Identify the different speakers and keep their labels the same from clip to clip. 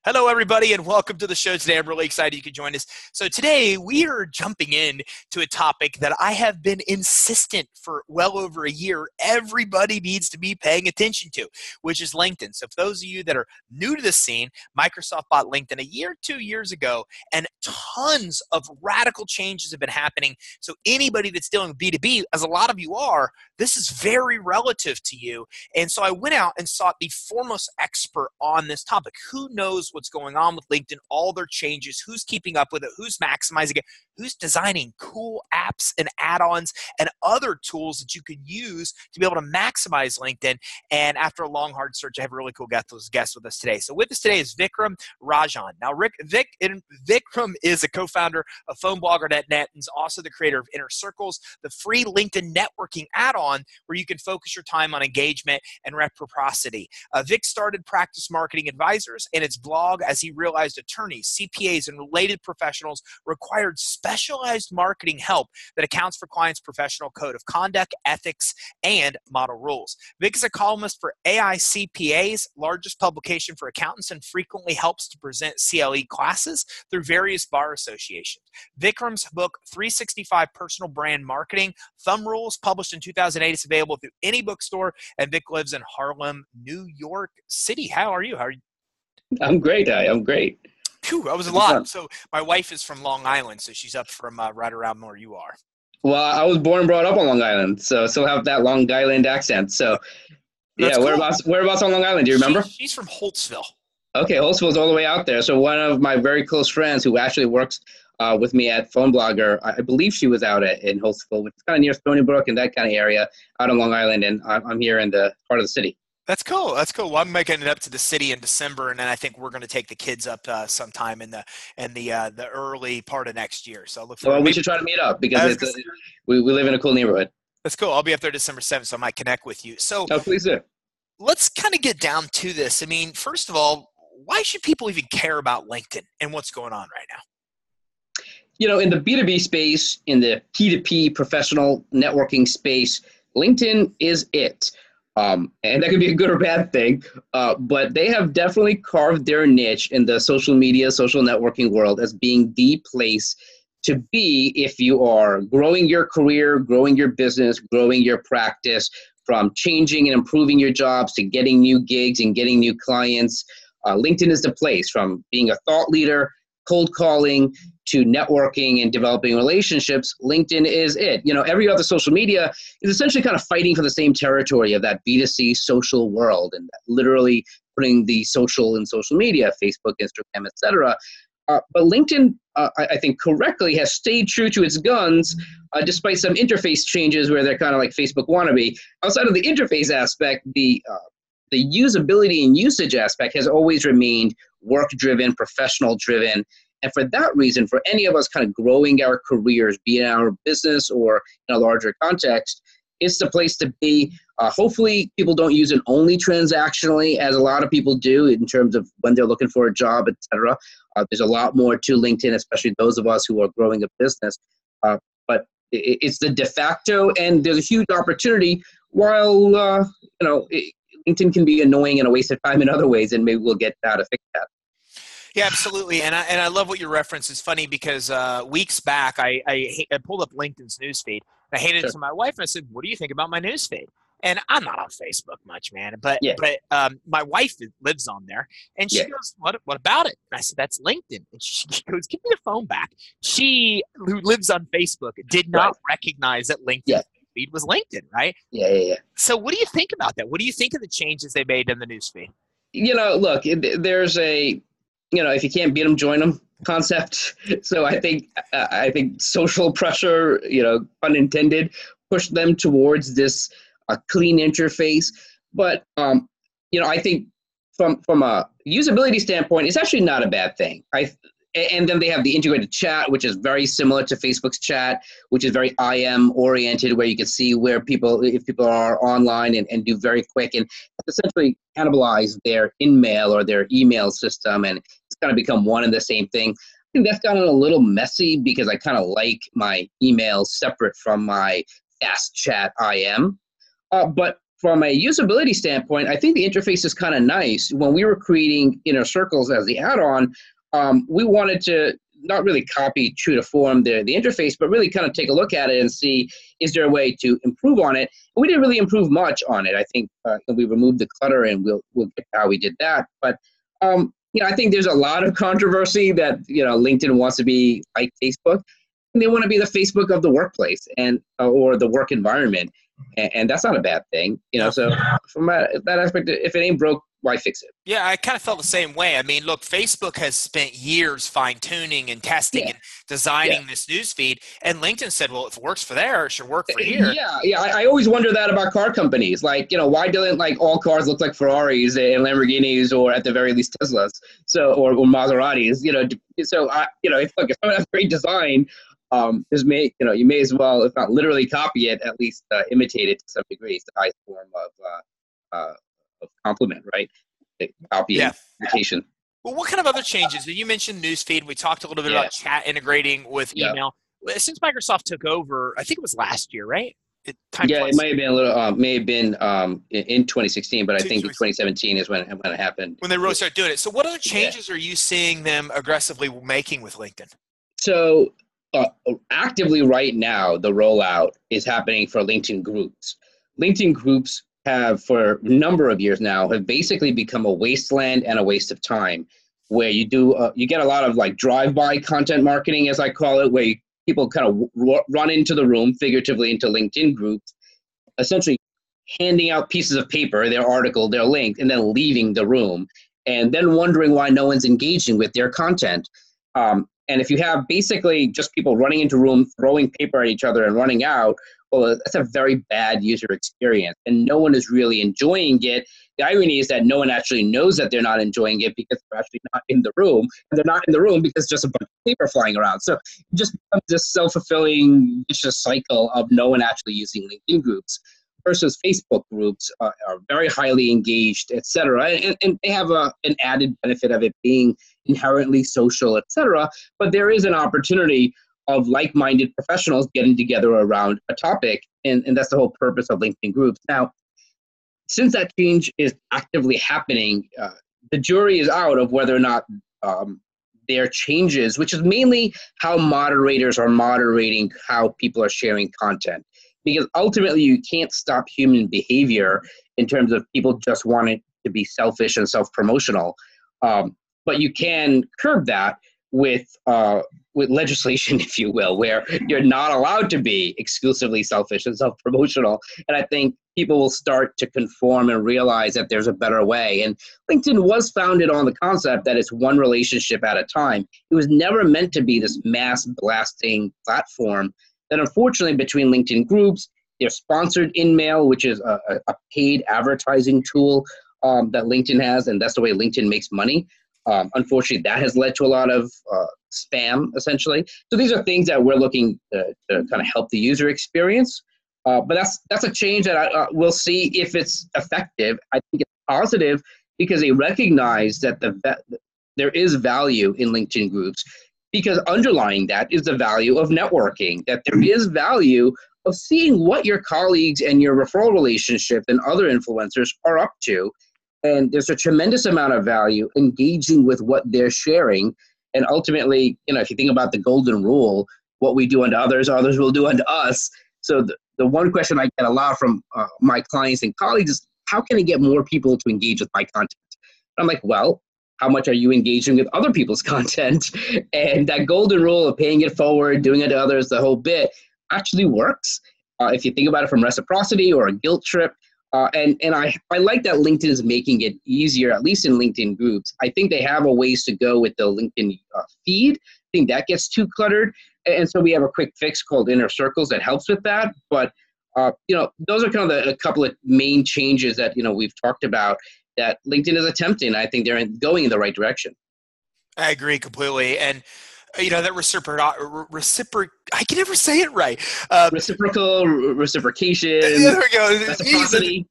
Speaker 1: Hello, everybody, and welcome to the show today. I'm really excited you could join us. So today we are jumping in to a topic that I have been insistent for well over a year everybody needs to be paying attention to, which is LinkedIn. So for those of you that are new to the scene, Microsoft bought LinkedIn a year, 2 years ago, and tons of radical changes have been happening. So anybody that's dealing with B2B, as a lot of you are, this is very relative to you. And so I went out and sought the foremost expert on this topic. Who knows what's going on with LinkedIn, all their changes, who's keeping up with it, who's maximizing it, who's designing cool apps and add-ons and other tools that you can use to be able to maximize LinkedIn. And after a long, hard search, I have a really cool guest with us today. So with us today is Vikram Rajan. Now, Vikram is a co-founder of PhoneBlogger.net and is also the creator of Inner Circles, the free LinkedIn networking add-on where you can focus your time on engagement and reciprocity. Vic started Practice Marketing Advisors and its blog as he realized attorneys, CPAs, and related professionals required specialized marketing help that accounts for clients' professional code of conduct, ethics, and model rules. Vic is a columnist for AICPA's largest publication for accountants and frequently helps to present CLE classes through various bar associations. Vikram's book, 365 Personal Brand Marketing, Thumb Rules, published in 2008, is available through any bookstore, and Vic lives in Harlem, New York City. How are you?
Speaker 2: I'm great. I'm great.
Speaker 1: Phew, that was a lot. So my wife is from Long Island, so she's up from right around where you are.
Speaker 2: Well, I was born and brought up on Long Island, so still have that Long Island accent. So,
Speaker 1: That's
Speaker 2: yeah,
Speaker 1: cool.
Speaker 2: Whereabouts on Long Island? Do you remember?
Speaker 1: She's from Holtzville.
Speaker 2: Okay, Holtzville's all the way out there. So one of my very close friends who actually works with me at Phone Blogger, I believe she was out in Holtzville, which is kind of near Stony Brook and that kind of area, out on Long Island, and I'm here in the heart of the city.
Speaker 1: That's cool. That's cool. Well, I'm making it up to the city in December, and then I think we're going to take the kids up sometime in the early part of next year. So I look forward.
Speaker 2: Well, we should try to meet up because we live in a cool neighborhood.
Speaker 1: That's cool. I'll be up there December 7th, so I might connect with you. So
Speaker 2: please do.
Speaker 1: Let's kind of get down to this. I mean, first of all, why should people even care about LinkedIn and what's going on right now?
Speaker 2: You know, in the B2B space, in the P2P professional networking space, LinkedIn is it. And that could be a good or bad thing, but they have definitely carved their niche in the social media, social networking world as being the place to be if you are growing your career, growing your business, growing your practice, from changing and improving your jobs to getting new gigs and getting new clients. LinkedIn is the place, from being a thought leader, cold calling, to networking and developing relationships. LinkedIn is it. You know, every other social media is essentially kind of fighting for the same territory of that B2C social world and literally putting the social in social media, Facebook, Instagram, etc. But LinkedIn, I think correctly, has stayed true to its guns despite some interface changes where they're kind of like Facebook wannabe. Outside of the interface aspect, the usability and usage aspect has always remained work-driven, professional-driven. And for that reason, for any of us kind of growing our careers, be it in our business or in a larger context, it's the place to be. Hopefully, people don't use it only transactionally, as a lot of people do in terms of when they're looking for a job, et cetera. There's a lot more to LinkedIn, especially those of us who are growing a business. But it's the de facto, and there's a huge opportunity. While LinkedIn can be annoying and a waste of time in other ways, and maybe we'll get how to fix that.
Speaker 1: Yeah, absolutely. And I love what you reference. It's funny because weeks back, I pulled up LinkedIn's newsfeed. I handed it to my wife, and I said, "What do you think about my newsfeed?" And I'm not on Facebook much, man. But my wife lives on there, and she goes, "What about it?" And I said, "That's LinkedIn." And she goes, "Give me the phone back." She, who lives on Facebook, did not recognize that LinkedIn feed was LinkedIn, right?
Speaker 2: Yeah.
Speaker 1: So what do you think about that? What do you think of the changes they made in the newsfeed?
Speaker 2: You know, look, there's a if you can't beat them, join them concept. So I think social pressure, pun intended, pushed them towards this clean interface. But I think from a usability standpoint, it's actually not a bad thing. And then they have the integrated chat, which is very similar to Facebook's chat, which is very IM oriented, where you can see if people are online and do very quick and essentially cannibalize their InMail or their email system, and it's kind of become one and the same thing. I think that's gotten a little messy because I kind of like my email separate from my fast chat IM. But from a usability standpoint, I think the interface is kind of nice. When we were creating Inner Circles as the add-on, we wanted to not really copy true to form the interface, but really kind of take a look at it and see, is there a way to improve on it? And we didn't really improve much on it. I think we removed the clutter, and we'll get to how we did that. But I think there's a lot of controversy that LinkedIn wants to be like Facebook, and they want to be the Facebook of the workplace and or the work environment, and that's not a bad thing. So from that aspect, if it ain't broke, why fix it?
Speaker 1: Yeah, I kind of felt the same way. I mean, look, Facebook has spent years fine-tuning and testing and designing this news feed, and LinkedIn said, well, if it works for there, it should work for here.
Speaker 2: Yeah. I always wonder that about car companies. Like, why don't all cars look like Ferraris and Lamborghinis, or at the very least Teslas, or Maseratis? If someone has great design, you may as well, if not literally copy it, at least imitate it to some degree. It's the highest form of compliment, right? Copy and imitation.
Speaker 1: Well, what kind of other changes? You mentioned newsfeed. We talked a little bit about chat integrating with email. Since Microsoft took over, I think it was last year, right?
Speaker 2: It might have been a little, in 2016, but I think 2017 is when it happened.
Speaker 1: When they really started doing it. So what other changes are you seeing them aggressively making with LinkedIn?
Speaker 2: So actively right now, the rollout is happening for LinkedIn groups. LinkedIn groups have, for a number of years now, have basically become a wasteland and a waste of time, where you get a lot of like drive-by content marketing, as I call it, where people kind of run into the room, figuratively into LinkedIn groups, essentially handing out pieces of paper, their article, their link, and then leaving the room, and then wondering why no one's engaging with their content. And if you have basically just people running into rooms, throwing paper at each other and running out, well, that's a very bad user experience, and no one is really enjoying it. The irony is that no one actually knows that they're not enjoying it because they're actually not in the room, and they're not in the room because just a bunch of paper flying around. So it just becomes this self-fulfilling vicious cycle of no one actually using LinkedIn groups versus Facebook groups are very highly engaged, et cetera. And they have an added benefit of it being inherently social, et cetera. But there is an opportunity of like-minded professionals getting together around a topic, and that's the whole purpose of LinkedIn groups. Now, since that change is actively happening, the jury is out of whether or not there are changes, which is mainly how moderators are moderating how people are sharing content. Because ultimately, you can't stop human behavior in terms of people just wanting to be selfish and self-promotional, but you can curb that with legislation, if you will, where you're not allowed to be exclusively selfish and self-promotional. And I think people will start to conform and realize that there's a better way. And LinkedIn was founded on the concept that it's one relationship at a time. It was never meant to be this mass blasting platform. That unfortunately, between LinkedIn groups, their sponsored InMail, which is a paid advertising tool that LinkedIn has, and that's the way LinkedIn makes money. Unfortunately, that has led to a lot of spam, essentially. So these are things that we're looking to kind of help the user experience. But that's a change that we'll see if it's effective. I think it's positive because they recognize that there is value in LinkedIn groups, because underlying that is the value of networking, that there is value of seeing what your colleagues and your referral relationships and other influencers are up to. And there's a tremendous amount of value engaging with what they're sharing. And ultimately, if you think about the golden rule, what we do unto others, others will do unto us. So the one question I get a lot from my clients and colleagues is, how can I get more people to engage with my content? I'm like, well, how much are you engaging with other people's content? And that golden rule of paying it forward, doing it to others, the whole bit actually works. If you think about it from reciprocity or a guilt trip. And I like that LinkedIn is making it easier, at least in LinkedIn groups. I think they have a ways to go with the LinkedIn feed. I think that gets too cluttered. And so we have a quick fix called Inner Circles that helps with that. But, those are kind of a couple of main changes that, we've talked about that LinkedIn is attempting. I think they're going in the right direction. I
Speaker 1: agree completely. And that I can never say it right.
Speaker 2: Reciprocation.
Speaker 1: There we go.
Speaker 2: Reciprocity.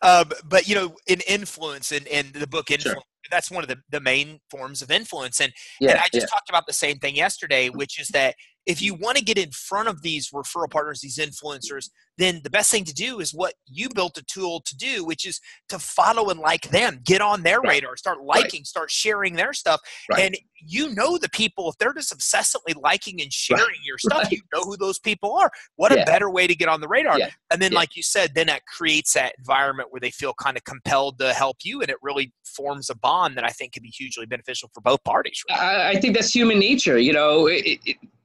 Speaker 1: But in influence, and the book Influence, that's one of the main forms of influence. And I just talked about the same thing yesterday, which is that if you want to get in front of these referral partners, these influencers, then the best thing to do is what you built a tool to do, which is to follow and like them, get on their radar, start liking, start sharing their stuff. And you know the people, if they're just obsessively liking and sharing your stuff, you know who those people are. What a better way to get on the radar. And then, like you said, then that creates that environment where they feel kind of compelled to help you, and it really forms a bond that I think can be hugely beneficial for both parties.
Speaker 2: Right? I think that's human nature, you know,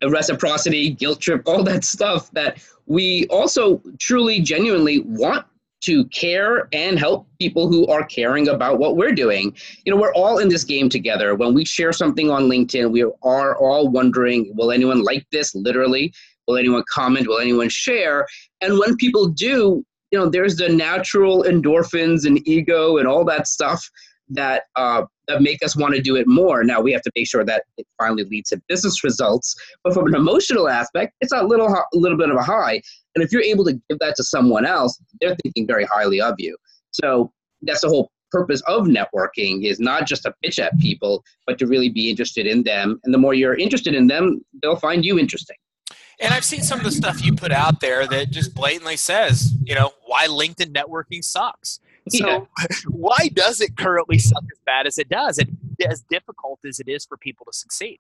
Speaker 2: reciprocity, guilt trip, all that stuff that we also truly, genuinely want to care and help people who are caring about what we're doing. You know, we're all in this game together. When we share something on LinkedIn, we are all wondering, will anyone like this? Literally, will anyone comment? Will anyone share? And when people do, you know, there's the natural endorphins and ego and all that stuff that make us want to do it more. Now, we have to make sure that it finally leads to business results. But from an emotional aspect, it's a little bit of a high. And if you're able to give that to someone else, they're thinking very highly of you. So that's the whole purpose of networking, is not just to pitch at people, but to really be interested in them. And the more you're interested in them, they'll find you interesting.
Speaker 1: And I've seen some of the stuff you put out there that just blatantly says, you know, why LinkedIn networking sucks. So why does it currently suck as bad as it does, and as difficult as it is for people to succeed?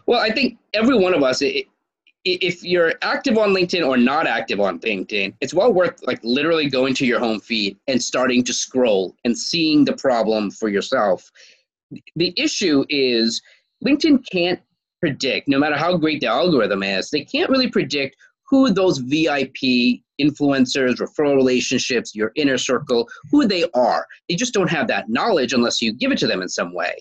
Speaker 2: Well, I think every one of us, if you're active on LinkedIn or not active on LinkedIn, it's well worth like literally going to your home feed and starting to scroll and seeing the problem for yourself. The issue is LinkedIn can't predict, no matter how great the algorithm is, they can't really predict who those VIP influencers, referral relationships, your inner circle, who they are. They just don't have that knowledge unless you give it to them in some way.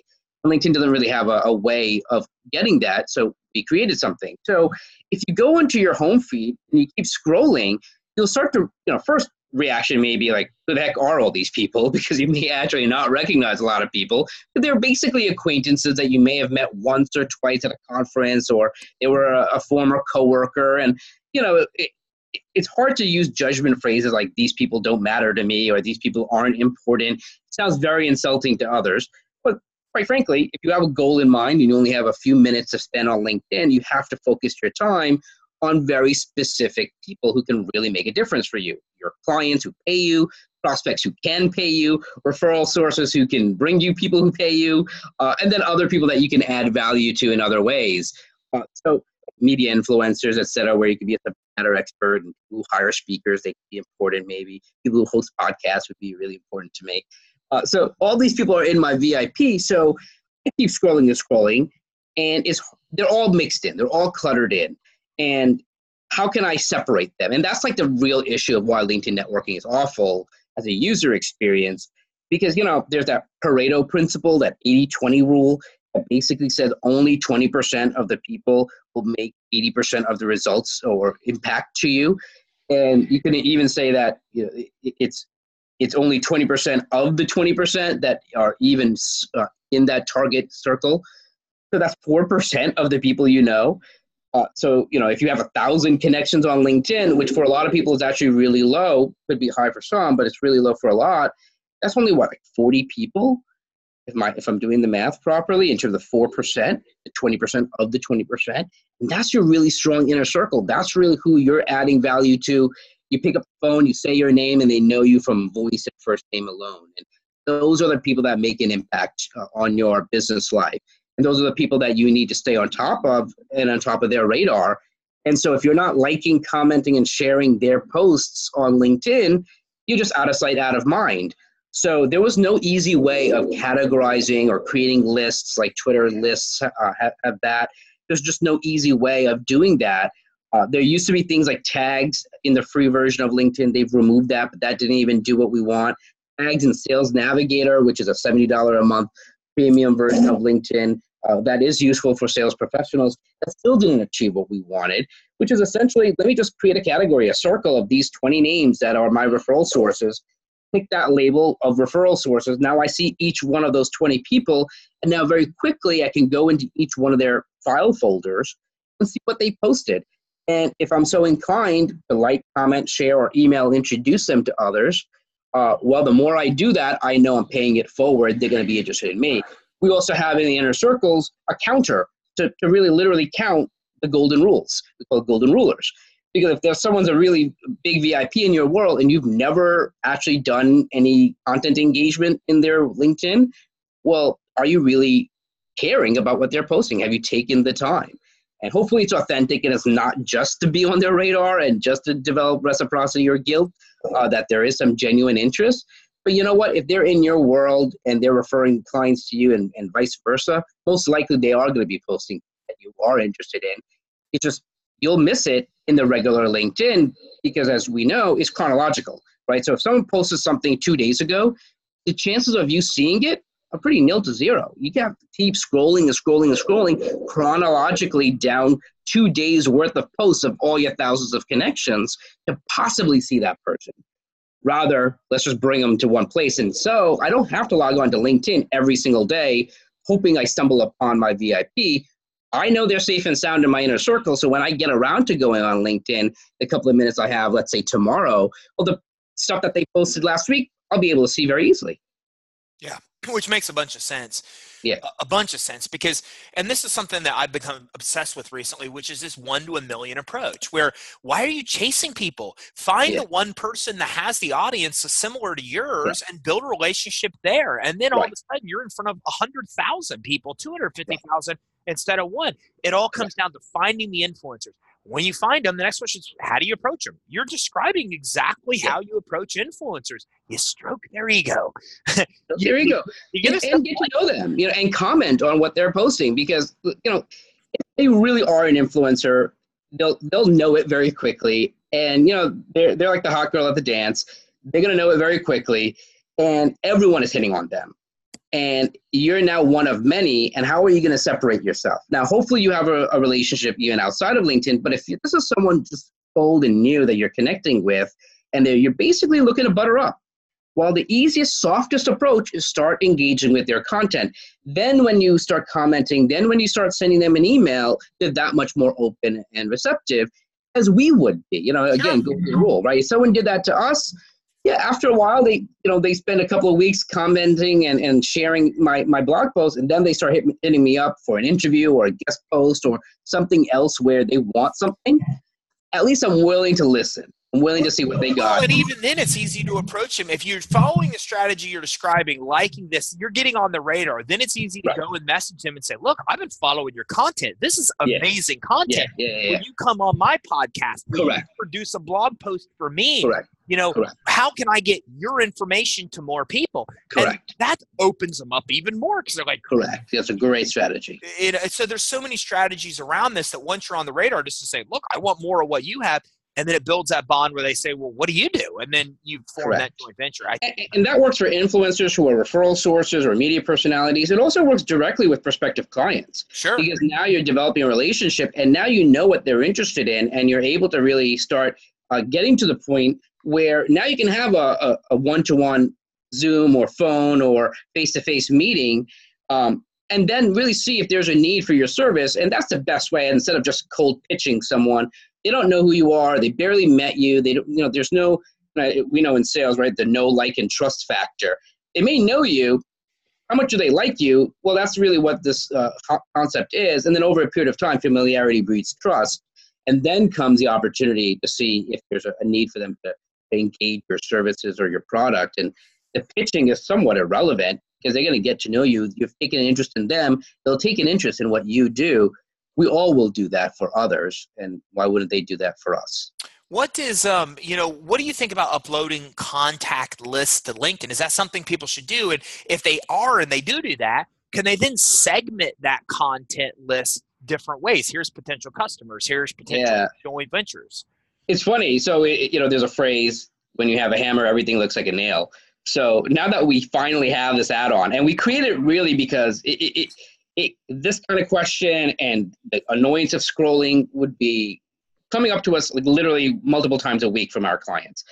Speaker 2: And LinkedIn doesn't really have a way of getting that, so we created something. So if you go into your home feed and you keep scrolling, you'll start to, you know, first reaction may be like, who the heck are all these people? Because you may actually not recognize a lot of people, but they're basically acquaintances that you may have met once or twice at a conference, or they were a former coworker. And, you know, it's hard to use judgment phrases like these people don't matter to me or these people aren't important. It sounds very insulting to others. But quite frankly, if you have a goal in mind and you only have a few minutes to spend on LinkedIn, you have to focus your time on very specific people who can really make a difference for you. Your clients who pay you, prospects who can pay you, referral sources who can bring you people who pay you, and then other people that you can add value to in other ways. So media influencers, et cetera, where you could be a subject matter expert, and who hire speakers, they could be important maybe. People who host podcasts would be really important to me. So all these people are in my VIP, so I keep scrolling and scrolling, and they're all mixed in. They're all cluttered in. And how can I separate them? And that's like the real issue of why LinkedIn networking is awful as a user experience, because, you know, there's that Pareto principle, that 80-20 rule that basically says only 20% of the people will make 80% of the results or impact to you. And you can even say that, you know, it's only 20% of the 20% that are even in that target circle. So that's 4% of the people you know. So, you know, if you have 1,000 connections on LinkedIn, which for a lot of people is actually really low, could be high for some, but it's really low for a lot. That's only what, like 40 people? If I'm doing the math properly, in terms of 4%, the 20% of the 20%, and that's your really strong inner circle. That's really who you're adding value to. You pick up the phone, you say your name, and they know you from voice and first name alone. And those are the people that make an impact on your business life. And those are the people that you need to stay on top of and on top of their radar. And so if you're not liking, commenting, and sharing their posts on LinkedIn, you're just out of sight, out of mind. So there was no easy way of categorizing or creating lists like Twitter lists have that. There's just no easy way of doing that. There used to be things like tags in the free version of LinkedIn. They've removed that, but that didn't even do what we want. Tags in Sales Navigator, which is a $70 a month premium version of LinkedIn, that is useful for sales professionals. That still didn't achieve what we wanted, which is essentially, let me just create a category, a circle of these 20 names that are my referral sources. Pick that label of referral sources. Now I see each one of those 20 people, and now very quickly I can go into each one of their file folders and see what they posted. And if I'm so inclined to like, comment, share, or email, introduce them to others, well, the more I do that, I know I'm paying it forward. They're going to be interested in me. We also have in the inner circles a counter to really literally count the golden rules. We call it golden rulers. Because if there's someone's a really big VIP in your world and you've never actually done any content engagement in their LinkedIn, well, are you really caring about what they're posting? Have you taken the time? And hopefully it's authentic and it's not just to be on their radar and just to develop reciprocity or guilt, that there is some genuine interest. But you know what? If they're in your world and they're referring clients to you and vice versa, most likely they are going to be posting that you are interested in. It's just you'll miss it in the regular LinkedIn because, as we know, it's chronological, right? So if someone posted something 2 days ago, the chances of you seeing it are pretty nil to zero. You have to keep scrolling and scrolling and scrolling chronologically down 2 days worth of posts of all your thousands of connections to possibly see that person. Rather, let's just bring them to one place. And so I don't have to log on to LinkedIn every single day hoping I stumble upon my VIP. I know they're safe and sound in my inner circle. So when I get around to going on LinkedIn, the couple of minutes I have, let's say tomorrow, well, the stuff that they posted last week, I'll be able to see very easily.
Speaker 1: Yeah, which makes a bunch of sense.
Speaker 2: Yeah.
Speaker 1: A bunch of sense because, and this is something that I've become obsessed with recently, which is this 1 to a million approach where why are you chasing people? Find the one person that has the audience similar to yours and build a relationship there. And then all of a sudden you're in front of 100,000 people, 250,000 instead of one. It all comes down to finding the influencers. When you find them, the next question is, how do you approach them? You're describing exactly how you approach influencers. You stroke their ego.
Speaker 2: There you go. And get to know them, and comment on what they're posting because, if they really are an influencer, they'll know it very quickly. And, they're like the hot girl at the dance. They're going to know it very quickly. And everyone is hitting on them. And you're now one of many, and how are you going to separate yourself? Now, hopefully you have a relationship even outside of LinkedIn, but if this is someone just old and new that you're connecting with, and you're basically looking to butter up, well, the easiest, softest approach is start engaging with their content. Then when you start commenting, then when you start sending them an email, they're that much more open and receptive, as we would be. Again, golden rule, right? If someone did that to us, after a while, they spend a couple of weeks commenting and sharing my blog post, and then they start hitting me up for an interview or a guest post or something else where they want something. At least I'm willing to listen. I'm willing to see what they got.
Speaker 1: Well, and even then, it's easy to approach them. If you're following the strategy you're describing, liking this, you're getting on the radar. Then it's easy to go and message them and say, look, I've been following your content. This is amazing content. When you come on my podcast, will you produce a blog post for me?
Speaker 2: Correct.
Speaker 1: How can I get your information to more people?
Speaker 2: Correct.
Speaker 1: And that opens them up even more because they're like,
Speaker 2: correct. That's a great strategy.
Speaker 1: So there's so many strategies around this that once you're on the radar, just to say, look, I want more of what you have. And then it builds that bond where they say, well, what do you do? And then you form that joint venture.
Speaker 2: And that works for influencers who are referral sources or media personalities. It also works directly with prospective clients.
Speaker 1: Sure.
Speaker 2: Because now you're developing a relationship and now you know what they're interested in and you're able to really start getting to the point where now you can have a one-to-one Zoom or phone or face-to-face meeting and then really see if there's a need for your service. And that's the best way instead of just cold pitching someone. They don't know who you are. They barely met you. They don't, there's no, we know in sales, right? The know, like, and trust factor. They may know you. How much do they like you? Well, that's really what this concept is. And then over a period of time, familiarity breeds trust. And then comes the opportunity to see if there's a need for them to engage your services or your product. And the pitching is somewhat irrelevant because they're going to get to know you. You've taken an interest in them. They'll take an interest in what you do. We all will do that for others, and why wouldn't they do that for us?
Speaker 1: What is, what do you think about uploading contact lists to LinkedIn? Is that something people should do? And if they are and they do that, can they then segment that content list different ways? Here's potential customers. Here's potential joint ventures.
Speaker 2: It's funny. So, there's a phrase, when you have a hammer, everything looks like a nail. So now that we finally have this add-on, and we created it really because this kind of question and the annoyance of scrolling would be coming up to us like literally multiple times a week from our clients.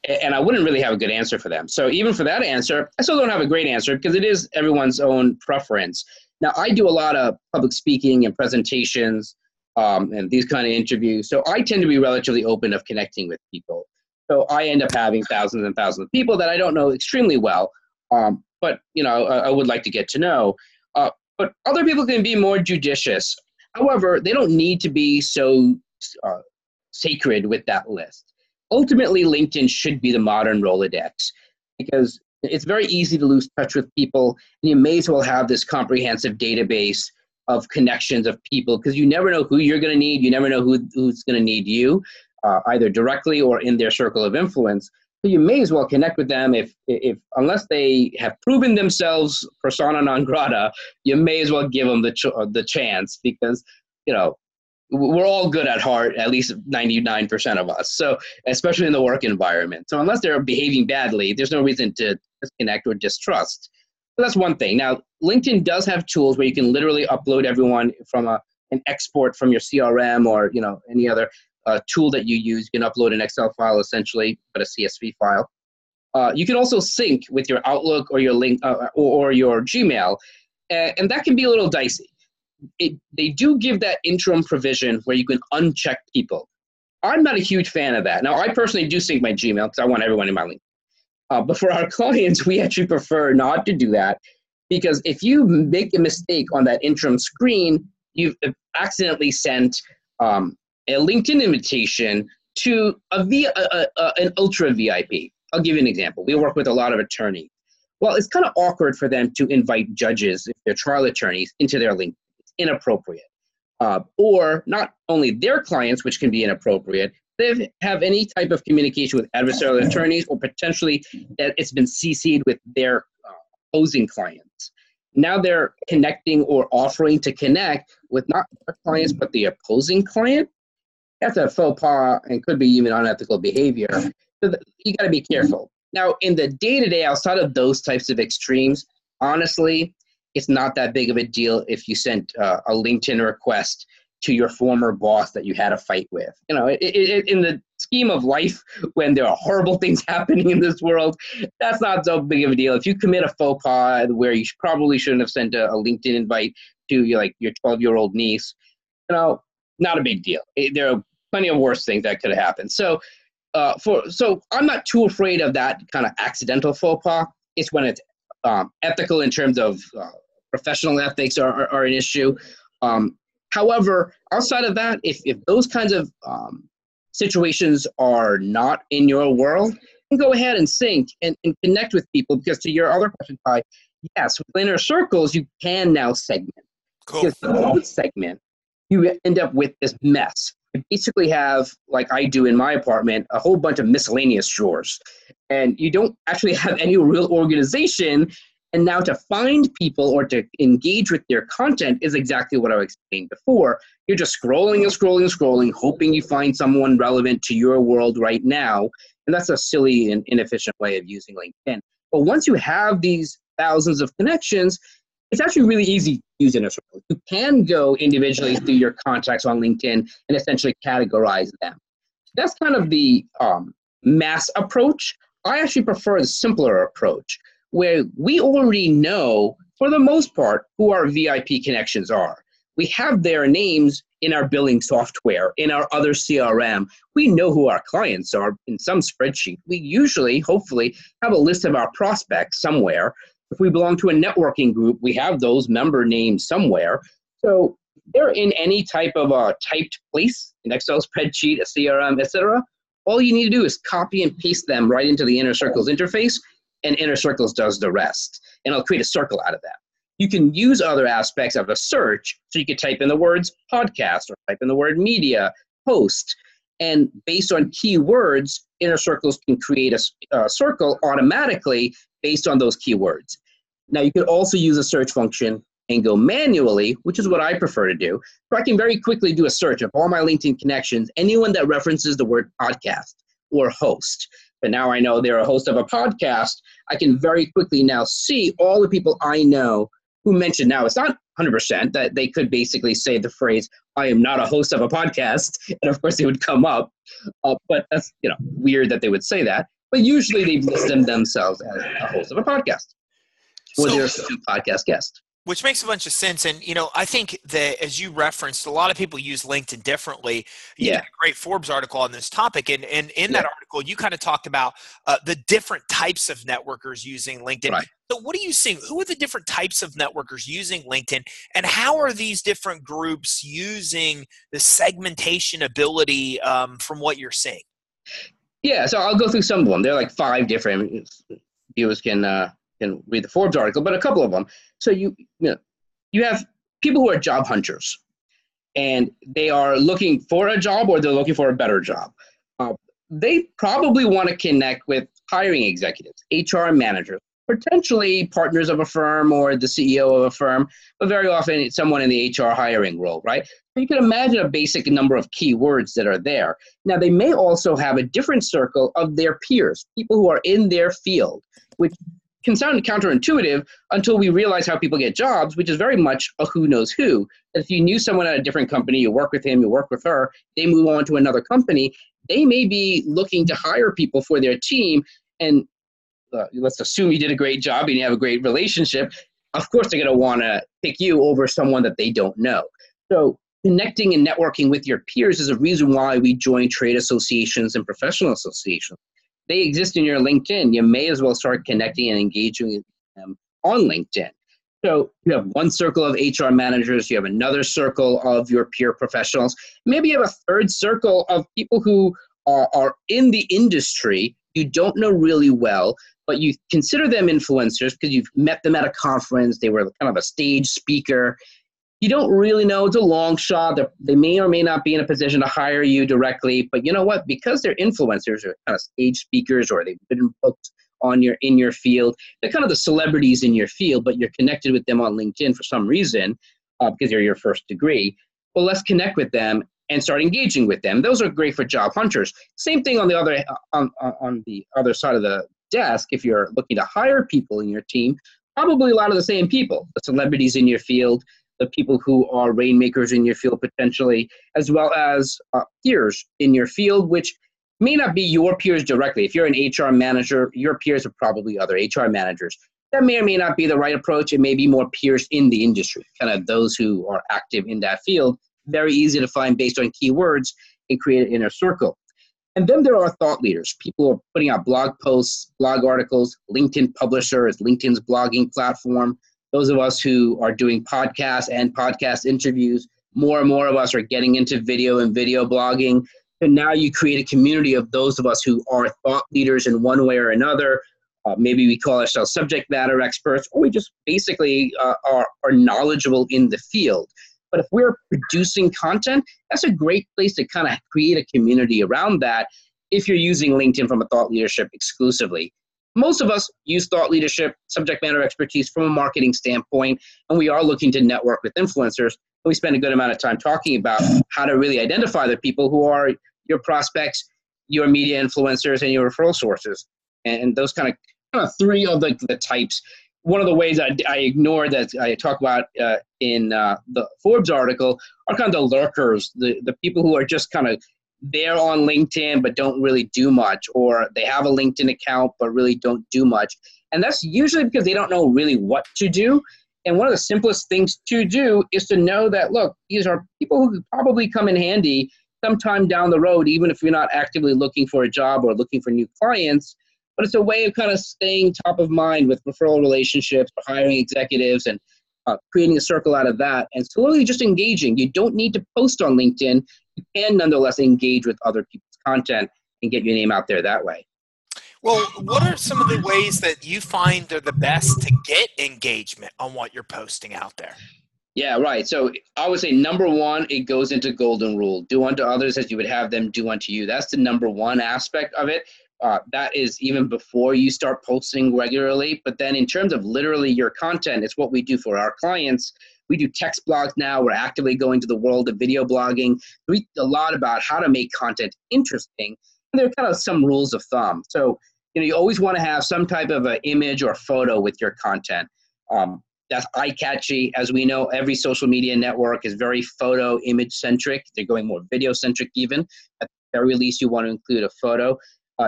Speaker 2: And I wouldn't really have a good answer for them. So even for that answer, I still don't have a great answer because it is everyone's own preference. Now, I do a lot of public speaking and presentations and these kind of interviews. So I tend to be relatively open of connecting with people. So I end up having thousands and thousands of people that I don't know extremely well. But, I would like to get to know. But other people can be more judicious. However, they don't need to be so sacred with that list. Ultimately, LinkedIn should be the modern Rolodex because it's very easy to lose touch with people, and you may as well have this comprehensive database of connections of people because you never know who you're going to need. You never know who's going to need you, either directly or in their circle of influence. So you may as well connect with them if unless they have proven themselves persona non grata, you may as well give them the chance because, we're all good at heart, at least 99% of us. So especially in the work environment. So unless they're behaving badly, there's no reason to disconnect or distrust. So that's one thing. Now, LinkedIn does have tools where you can literally upload everyone from an export from your CRM or any other tool that you use. You can upload an Excel file essentially, but a CSV file. You can also sync with your Outlook or your link or your Gmail, and that can be a little dicey. They do give that interim provision where you can uncheck people. I'm not a huge fan of that. Now, I personally do sync my Gmail because I want everyone in my link. But for our clients, we actually prefer not to do that because if you make a mistake on that interim screen, you've accidentally sent a LinkedIn invitation to an ultra VIP. I'll give you an example. We work with a lot of attorneys. Well, it's kind of awkward for them to invite judges, if they're trial attorneys, into their LinkedIn. It's inappropriate. Or not only their clients, which can be inappropriate, they have any type of communication with adversarial attorneys or potentially that it's been CC'd with their opposing clients. Now they're connecting or offering to connect with not their clients, but the opposing client. That's a faux pas and could be even unethical behavior. So you got to be careful. Now, in the day-to-day, outside of those types of extremes, honestly, it's not that big of a deal if you sent a LinkedIn request to your former boss that you had a fight with. In the scheme of life, when there are horrible things happening in this world, that's not so big of a deal. If you commit a faux pas where you probably shouldn't have sent a LinkedIn invite to your 12-year-old niece, not a big deal. There are plenty of worse things that could have happened. So I'm not too afraid of that kind of accidental faux pas. It's when it's ethical in terms of professional ethics are an issue. However, outside of that, if those kinds of situations are not in your world, then go ahead and sync and connect with people because to your other question, Ty, yes, with inner circles, you can now segment.
Speaker 1: Cool.
Speaker 2: Because if you don't segment, you end up with this mess. You basically have, like I do in my apartment, a whole bunch of miscellaneous drawers. And you don't actually have any real organization. And now to find people or to engage with their content is exactly what I explained before. You're just scrolling and scrolling and scrolling, hoping you find someone relevant to your world right now. And that's a silly and inefficient way of using LinkedIn. But once you have these thousands of connections, it's actually really easy to use Inner Circle. You can go individually through your contacts on LinkedIn and essentially categorize them. That's kind of the mass approach. I actually prefer the simpler approach, where we already know, for the most part, who our VIP connections are. We have their names in our billing software, in our other CRM. We know who our clients are in some spreadsheet. We usually, hopefully, have a list of our prospects somewhere. If we belong to a networking group, we have those member names somewhere. So they're in any type of a typed place, an Excel spreadsheet, a CRM, etc. All you need to do is copy and paste them right into the Inner Circles interface, and Inner Circles does the rest. And I'll create a circle out of that. You can use other aspects of a search, so you could type in the words podcast or type in the word media, post, and based on keywords, Inner Circles can create a circle automatically based on those keywords. Now, you could also use a search function and go manually, which is what I prefer to do. So I can very quickly do a search of all my LinkedIn connections, anyone that references the word podcast or host. But now I know they're a host of a podcast. I can very quickly now see all the people I know who mentioned. Now, it's not 100% that they could basically say the phrase, I am not a host of a podcast. And of course, it would come up. But that's weird that they would say that. But usually they list themselves as a host of a podcast or they're a podcast guest.
Speaker 1: Which makes a bunch of sense. And, I think that as you referenced, a lot of people use LinkedIn differently. You did
Speaker 2: Yeah,
Speaker 1: a great Forbes article on this topic. And in that
Speaker 2: yeah,
Speaker 1: article, you kind of talked about the different types of networkers using LinkedIn.
Speaker 2: right.
Speaker 1: So what are you seeing? Who are the different types of networkers using LinkedIn? And how are these different groups using the segmentation ability from what you're seeing?
Speaker 2: Yeah, so I'll go through some of them. There are like five different viewers can read the Forbes article, but a couple of them. So you have people who are job hunters, and they are looking for a job or they're looking for a better job. Uh, they probably want to connect with hiring executives, HR managers, potentially partners of a firm or the CEO of a firm, but very often it's someone in the HR hiring role, right? So you can imagine a basic number of keywords that are there. Now, they may also have a different circle of their peers, people who are in their field, which can sound counterintuitive until we realize how people get jobs, which is very much a who knows who. If you knew someone at a different company, you work with him, you work with her, they move on to another company, they may be looking to hire people for their team. And let's assume you did a great job and you have a great relationship. Of course, they're going to want to pick you over someone that they don't know. So connecting and networking with your peers is a reason why we join trade associations and professional associations. They exist in your LinkedIn. You may as well start connecting and engaging with them on LinkedIn. So you have one circle of HR managers, you have another circle of your peer professionals. Maybe you have a third circle of people who are in the industry you don't know really well, but you consider them influencers because you've met them at a conference. They were kind of a stage speaker. You don't really know. It's a long shot. They may or may not be in a position to hire you directly, but you know what? Because they're influencers or kind of stage speakers, or they've been booked in your field, they're kind of the celebrities in your field, but you're connected with them on LinkedIn for some reason because they're your first degree. Well, let's connect with them and start engaging with them. Those are great for job hunters. Same thing on the other side of the desk. If you're looking to hire people in your team, probably a lot of the same people, the celebrities in your field, the people who are rainmakers in your field potentially, as well as peers in your field, which may not be your peers directly. If you're an HR manager, your peers are probably other HR managers. That may or may not be the right approach. It may be more peers in the industry, kind of those who are active in that field. Very easy to find based on keywords and create an inner circle. And then there are thought leaders, people who are putting out blog posts, blog articles. LinkedIn Publisher is LinkedIn's blogging platform. Those of us who are doing podcasts and podcast interviews, more and more of us are getting into video and video blogging. And now you create a community of those of us who are thought leaders in one way or another. Maybe we call ourselves subject matter experts, or we just basically are knowledgeable in the field. But if we're producing content, that's a great place to kind of create a community around that if you're using LinkedIn from a thought leadership exclusively. Most of us use thought leadership, subject matter expertise from a marketing standpoint, and we are looking to network with influencers. We spend a good amount of time talking about how to really identify the people who are your prospects, your media influencers, and your referral sources. And those kind of three of the types. One of the ways I ignore that I talk about in the Forbes article are kind of the lurkers, the people who are just kind of there on LinkedIn but don't really do much, or they have a LinkedIn account but really don't do much. And that's usually because they don't know really what to do. And one of the simplest things to do is to know that, look, these are people who could probably come in handy sometime down the road, even if you're not actively looking for a job or looking for new clients. But it's a way of kind of staying top of mind with referral relationships, hiring executives, and creating a circle out of that, and slowly just engaging. You don't need to post on LinkedIn. You can nonetheless engage with other people's content and get your name out there that way.
Speaker 1: Well, what are some of the ways that you find are the best to get engagement on what you're posting out there?
Speaker 2: Yeah, right. So I would say number one, it goes into golden rule. Do unto others as you would have them do unto you. That's the number one aspect of it. That is even before you start posting regularly. But then in terms of literally your content, it's what we do for our clients. We do text blogs now. We're actively going to the world of video blogging. We read a lot about how to make content interesting. And there are kind of some rules of thumb. So, you always want to have some type of an image or photo with your content. That's eye-catchy. As we know, every social media network is very photo image-centric. They're going more video-centric even. At the very least, you want to include a photo.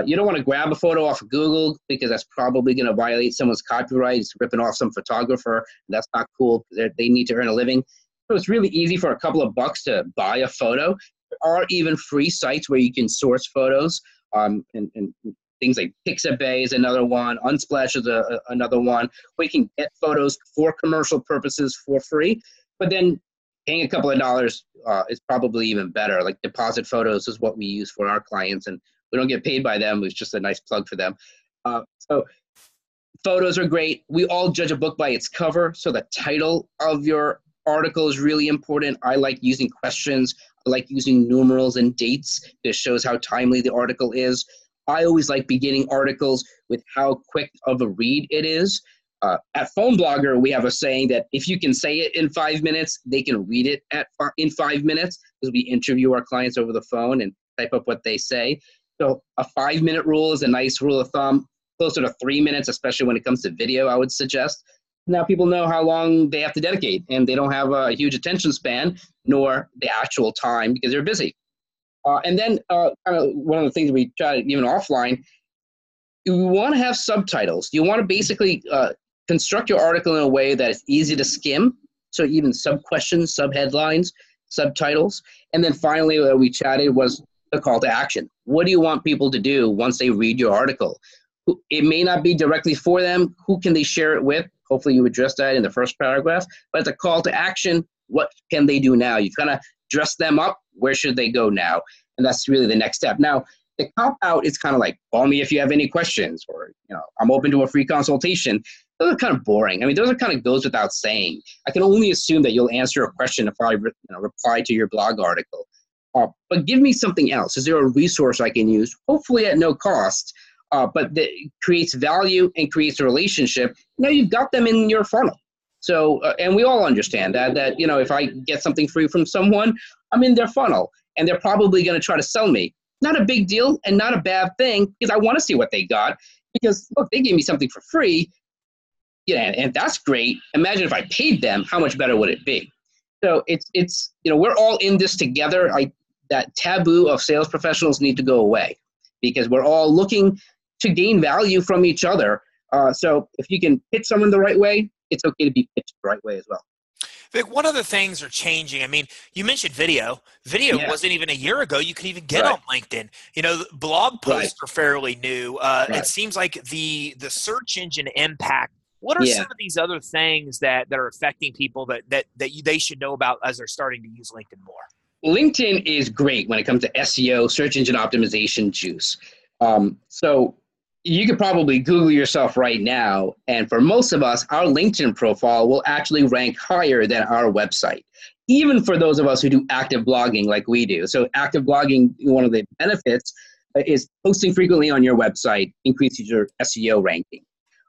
Speaker 2: You don't want to grab a photo off of Google because that's probably going to violate someone's copyright. It's ripping off some photographer. That's not cool. They need to earn a living. So it's really easy for a couple of bucks to buy a photo. There are even free sites where you can source photos, and things like Pixabay is another one. Unsplash is another one, where you can get photos for commercial purposes for free. But then paying a couple of dollars is probably even better. Like Deposit Photos is what we use for our clients, and we don't get paid by them. It's just a nice plug for them. So photos are great. We all judge a book by its cover. So the title of your article is really important. I like using questions. I like using numerals and dates. This shows how timely the article is. I always like beginning articles with how quick of a read it is. At Phone Blogger, we have a saying that if you can say it in 5 minutes, they can read it in 5 minutes, because we interview our clients over the phone and type up what they say. So a 5-minute rule is a nice rule of thumb. Closer to 3 minutes, especially when it comes to video, I would suggest. Now people know how long they have to dedicate, and they don't have a huge attention span, nor the actual time, because they're busy. And then kind of one of the things we try to, even offline, you want to have subtitles. You want to basically construct your article in a way that is easy to skim. So even sub-questions, sub-headlines, subtitles. And then finally, what we chatted was the call to action. What do you want people to do once they read your article? It may not be directly for them. Who can they share it with? Hopefully you address that in the first paragraph. But the call to action, what can they do now? You kind of dress them up. Where should they go now? And that's really the next step. Now, the cop out is kind of like, call me if you have any questions, or, I'm open to a free consultation. Those are kind of boring. I mean, those are kind of goes without saying. I can only assume that you'll answer a question if I reply to your blog article. But give me something else. Is there a resource I can use, hopefully at no cost, but that creates value and creates a relationship? Now you've got them in your funnel. So, and we all understand that if I get something free from someone, I'm in their funnel, and they're probably going to try to sell me. Not a big deal and not a bad thing, because I want to see what they got. Because look, they gave me something for free, and that's great. Imagine if I paid them, how much better would it be? So it's we're all in this together. That taboo of sales professionals need to go away, because we're all looking to gain value from each other. So if you can pitch someone the right way, it's okay to be pitched the right way as well.
Speaker 1: Vic, what other things are changing? I mean, you mentioned video. Video wasn't even a year ago. You could even get on LinkedIn. Blog posts are fairly new. It seems like the search engine impact. What are some of these other things that are affecting people that they should know about as they're starting to use LinkedIn more?
Speaker 2: LinkedIn is great when it comes to SEO, search engine optimization juice. So you could probably Google yourself right now, and for most of us, our LinkedIn profile will actually rank higher than our website, even for those of us who do active blogging like we do. So active blogging, one of the benefits is posting frequently on your website increases your SEO ranking.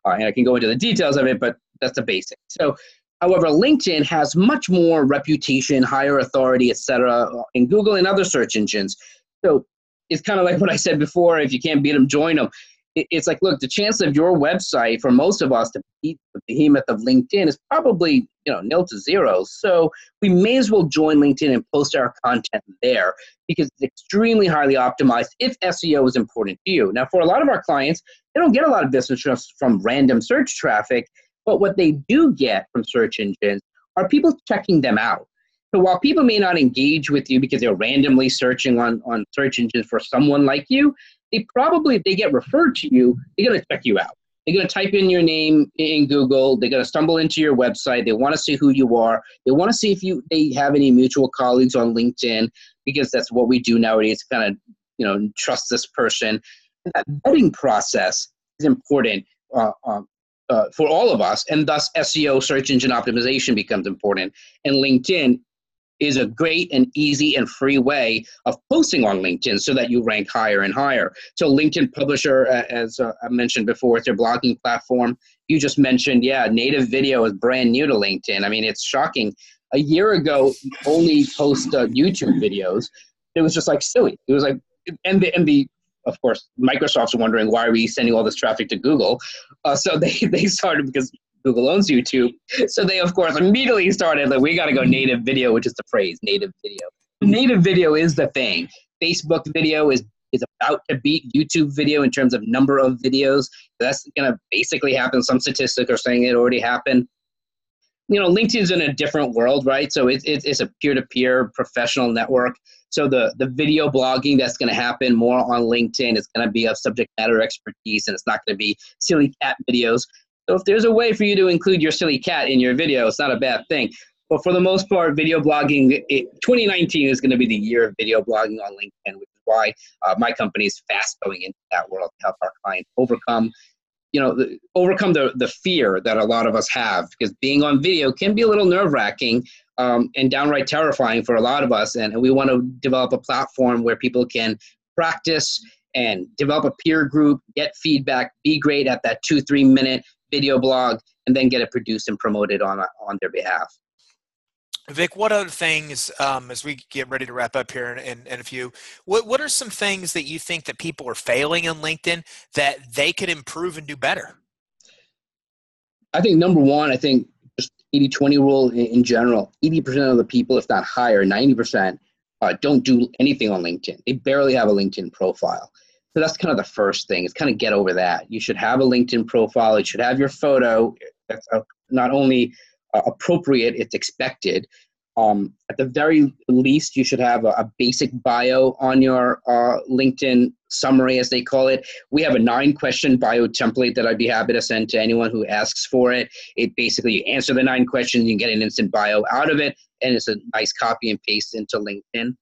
Speaker 2: And I can go into the details of it, but that's the basic. So, however, LinkedIn has much more reputation, higher authority, etc., in Google and other search engines. So it's kind of like what I said before, if you can't beat them, join them. It's like, look, the chance of your website for most of us to beat the behemoth of LinkedIn is probably, nil to zero. So we may as well join LinkedIn and post our content there, because it's extremely highly optimized if SEO is important to you. Now, for a lot of our clients, they don't get a lot of business just from random search traffic, but what they do get from search engines are people checking them out. So while people may not engage with you because they're randomly searching on search engines for someone like you, they probably, if they get referred to you, they're going to check you out. They're going to type in your name in Google. They're going to stumble into your website. They want to see who you are. They want to see if they have any mutual colleagues on LinkedIn, because that's what we do nowadays, kind of, trust this person. And that vetting process is important for all of us, and thus SEO, search engine optimization, becomes important. And LinkedIn is a great and easy and free way of posting on LinkedIn so that you rank higher and higher. So LinkedIn Publisher, as I mentioned before, it's their blogging platform. You just mentioned, native video is brand new to LinkedIn. I mean, it's shocking. A year ago, only post YouTube videos. It was just like silly. It was like, and the of course, Microsoft's wondering, why are we sending all this traffic to Google? So they started, because Google owns YouTube. So they, of course, immediately started, like, we got to go native video, which is the phrase, native video. Native video is the thing. Facebook video is is about to beat YouTube video in terms of number of videos. That's going to basically happen. Some statistics are saying it already happened. LinkedIn's in a different world, right? So it's a peer-to-peer professional network. So the video blogging that's going to happen more on LinkedIn is going to be of subject matter expertise, and it's not going to be silly cat videos. So if there's a way for you to include your silly cat in your video, it's not a bad thing. But for the most part, video blogging, 2019 is going to be the year of video blogging on LinkedIn, which is why my company is fast going into that world to help our clients overcome the fear that a lot of us have, because being on video can be a little nerve-wracking and downright terrifying for a lot of us. And we want to develop a platform where people can practice and develop a peer group, get feedback, be great at that 2-3 minute video blog, and then get it produced and promoted on their behalf.
Speaker 1: Vic, what other things, as we get ready to wrap up here in a few, what are some things that you think that people are failing on LinkedIn that they could improve and do better?
Speaker 2: I think number one, just 80-20 rule in general. 80% of the people, if not higher, 90%, don't do anything on LinkedIn. They barely have a LinkedIn profile. So that's kind of the first thing, is kind of get over that. You should have a LinkedIn profile. It should have your photo. That's not only appropriate, it's expected. At the very least, you should have a basic bio on your LinkedIn summary, as they call it. We have a 9-question bio template that I'd be happy to send to anyone who asks for it. It basically, you answer the 9 questions, you get an instant bio out of it, and it's a nice copy and paste into LinkedIn.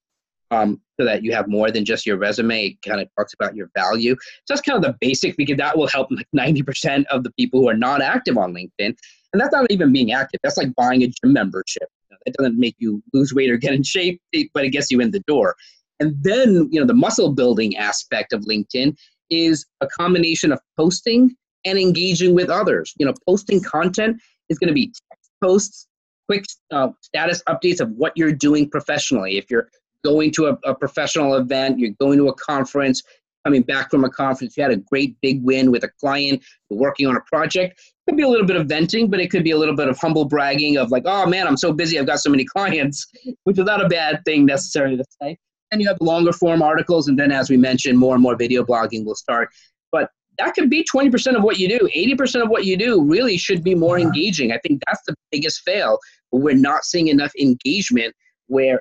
Speaker 2: So that you have more than just your resume. It kind of talks about your value. So that's kind of the basic, because that will help like 90% of the people who are not active on LinkedIn. And that's not even being active. That's like buying a gym membership. It doesn't make you lose weight or get in shape, but it gets you in the door. And then, the muscle building aspect of LinkedIn is a combination of posting and engaging with others. Posting content is going to be text posts, quick status updates of what you're doing professionally. If you're going to a professional event, you're going to a conference, coming back from a conference, you had a great big win with a client, you're working on a project. It could be a little bit of venting, but it could be a little bit of humble bragging of like, oh man, I'm so busy, I've got so many clients, which is not a bad thing necessarily to say. And you have longer form articles, and then as we mentioned, more and more video blogging will start. But that could be 20% of what you do. 80% of what you do really should be more engaging. I think that's the biggest fail. We're not seeing enough engagement, where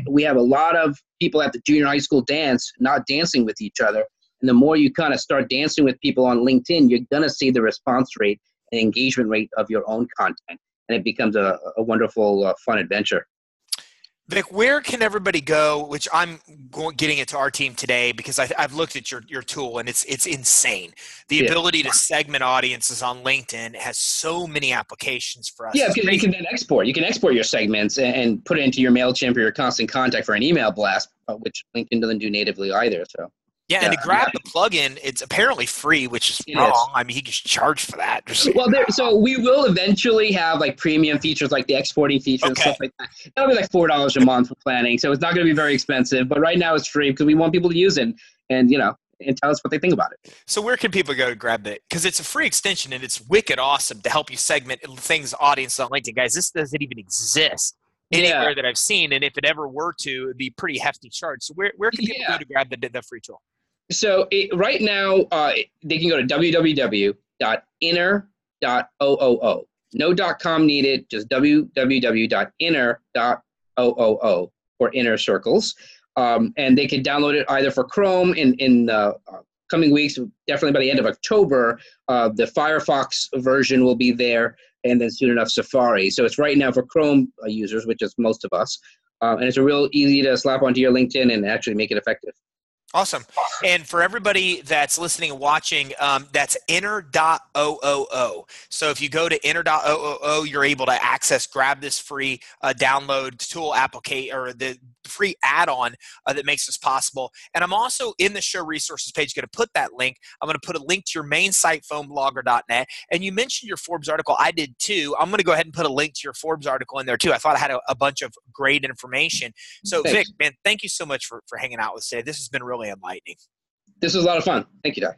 Speaker 2: we have a lot of people at the junior high school dance not dancing with each other. And the more you kind of start dancing with people on LinkedIn, you're going to see the response rate and engagement rate of your own content. And it becomes a wonderful, fun adventure.
Speaker 1: Vic, where can everybody go, which I'm getting it to our team today because I've looked at your tool and it's insane. The ability to segment audiences on LinkedIn has so many applications for us.
Speaker 2: Yeah, because you can then export. You can export your segments and put it into your MailChimp or your Constant Contact for an email blast, which LinkedIn doesn't do natively either. So.
Speaker 1: Yeah, and to grab the plugin, it's apparently free, which is wrong. I mean, he gets charged for that.
Speaker 2: So we will eventually have like premium features, like the exporting feature and stuff like that. That'll be like $4 a month for planning, so it's not going to be very expensive. But right now it's free because we want people to use it and tell us what they think about it.
Speaker 1: So where can people go to grab it? Because it's a free extension and it's wicked awesome to help you segment things, audiences on LinkedIn. Guys, this doesn't even exist anywhere that I've seen, and if it ever were to, it'd be pretty hefty charge. So where can people go to grab the free tool?
Speaker 2: So right now, they can go to www.inner.ooo. No .com needed, just www.inner.ooo for Inner Circles. And they can download it either for Chrome in coming weeks, definitely by the end of October. The Firefox version will be there, and then soon enough Safari. So it's right now for Chrome users, which is most of us. And it's a real easy to slap onto your LinkedIn and actually make it effective.
Speaker 1: Awesome. And for everybody that's listening and watching, that's inner.ooo. So if you go to inner.ooo, you're able to grab this free download tool application or the free add-on that makes this possible. And I'm also in the show resources page going to put that link. I'm going to put a link to your main site, foamblogger.net. And you mentioned your Forbes article. I did too. I'm going to go ahead and put a link to your Forbes article in there too. I thought I had a bunch of great information. So Thanks. Vic, man, thank you so much for hanging out with us today. This has been really enlightening.
Speaker 2: This was a lot of fun. Thank you, Doc.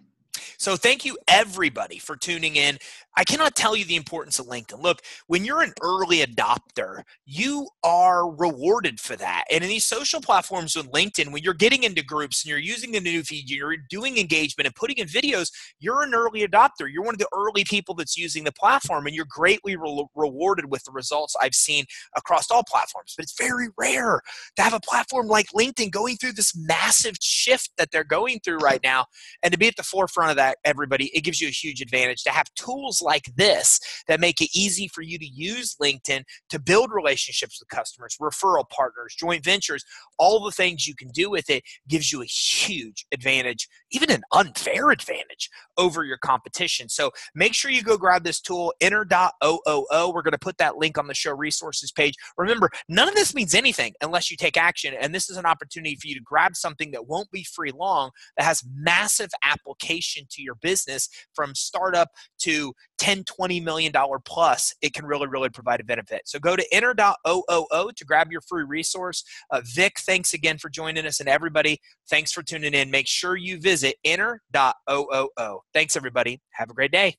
Speaker 1: So thank you, everybody, for tuning in. I cannot tell you the importance of LinkedIn. Look, when you're an early adopter, you are rewarded for that. And in these social platforms with LinkedIn, when you're getting into groups and you're using the new feed, you're doing engagement and putting in videos, you're an early adopter. You're one of the early people that's using the platform, and you're greatly rewarded with the results I've seen across all platforms. But it's very rare to have a platform like LinkedIn going through this massive shift that they're going through right now. And to be at the forefront of that, everybody, it gives you a huge advantage to have tools like this that make it easy for you to use LinkedIn to build relationships with customers, referral partners, joint ventures. All the things you can do with it gives you a huge advantage, even an unfair advantage over your competition. So make sure you go grab this tool, enter.ooo. We're going to put that link on the show resources page. Remember, none of this means anything unless you take action. And this is an opportunity for you to grab something that won't be free long, that has massive application to your business from startup to $10-20 million plus. It can really provide a benefit. So go to enter.ooo to grab your free resource. Vic, thanks again for joining us, and everybody, thanks for tuning in. Make sure you visit enter.ooo. Thanks, everybody. Have a great day.